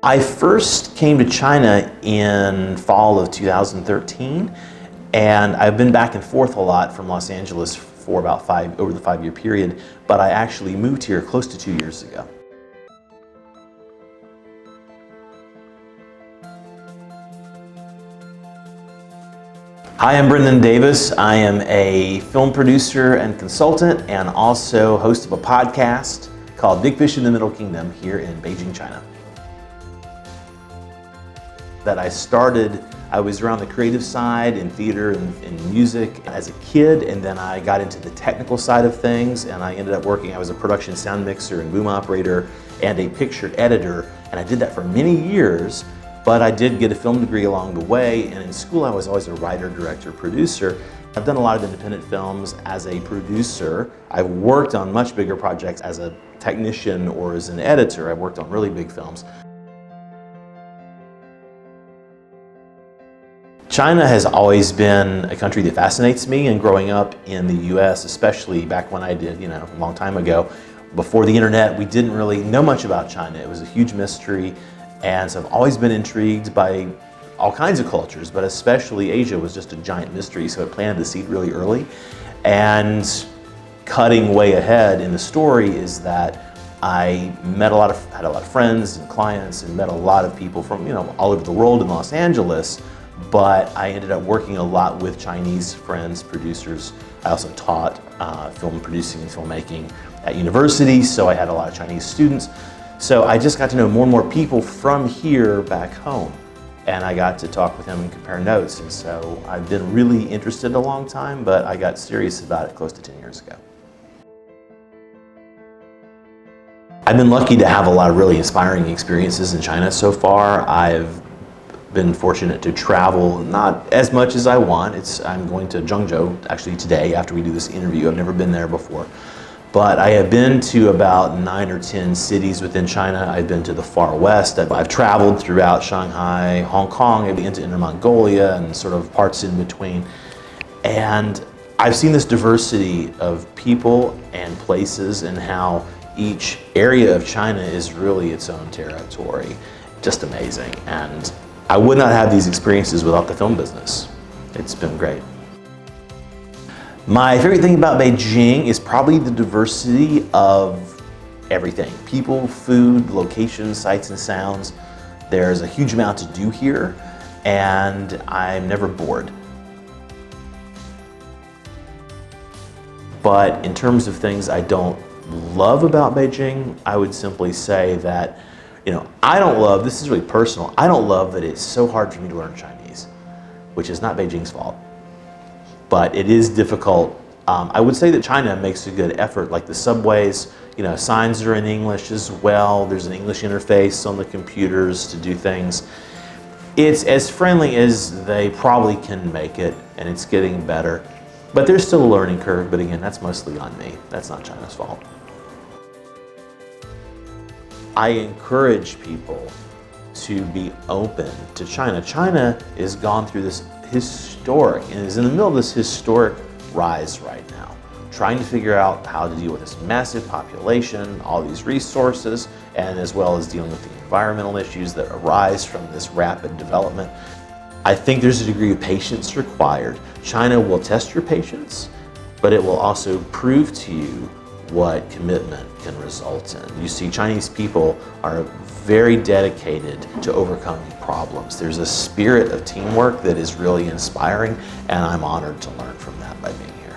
I first came to China in fall of 2013, and I've been back and forth a lot from Los Angeles for about over the 5-year period, but I actually moved here close to 2 years ago. Hi, I'm Brendan Davis. I am a film producer and consultant and also host of a podcast called Big Fish in the Middle Kingdom here in Beijing, China. That I was around the creative side in theater and music as a kid, and then I got into the technical side of things, and I ended up I was a production sound mixer and boom operator and a picture editor, and I did that for many years. But I did get a film degree along the way, and in school I was always a writer, director, producer. I've done a lot of independent films as a producer. I've worked on much bigger projects as a technician or as an editor. I've worked on really big films. China has always been a country that fascinates me, and growing up in the US, especially back when I did, a long time ago, before the internet, we didn't really know much about China. It was a huge mystery. And so I've always been intrigued by all kinds of cultures, but especially Asia was just a giant mystery, so it planted the seed really early. And cutting way ahead in the story is that I had a lot of friends and clients and met a lot of people from all over the world in Los Angeles, but I ended up working a lot with Chinese friends, producers. I also taught film producing and filmmaking at university, so I had a lot of Chinese students. So I just got to know more and more people from here back home, and I got to talk with them and compare notes. And so I've been really interested a long time, but I got serious about it close to 10 years ago. I've been lucky to have a lot of really inspiring experiences in China so far. I've been fortunate to travel, not as much as I want. I'm going to Zhengzhou actually today after we do this interview. I've never been there before. But I have been to about 9 or 10 cities within China. I've been to the far west. I've traveled throughout Shanghai, Hong Kong, I've been into Inner Mongolia and sort of parts in between. And I've seen this diversity of people and places and how each area of China is really its own territory. Just amazing. And I would not have these experiences without the film business. It's been great. My favorite thing about Beijing is probably the diversity of everything. People, food, locations, sights and sounds. There's a huge amount to do here, and I'm never bored. But in terms of things I don't love about Beijing, I would simply say that, I don't love, this is really personal, I don't love that it's so hard for me to learn Chinese, which is not Beijing's fault. But it is difficult. I would say that China makes a good effort, like the subways, signs are in English as well. There's an English interface on the computers to do things. It's as friendly as they probably can make it, and it's getting better. But there's still a learning curve, but again, that's mostly on me. That's not China's fault. I encourage people to be open to China. China has gone through this historic, and is in the middle of this historic rise right now, trying to figure out how to deal with this massive population, all these resources, and as well as dealing with the environmental issues that arise from this rapid development. I think there's a degree of patience required. China will test your patience, but it will also prove to you what commitment can result in. You see, Chinese people are very dedicated to overcoming problems. There's a spirit of teamwork that is really inspiring, and I'm honored to learn from that by being here.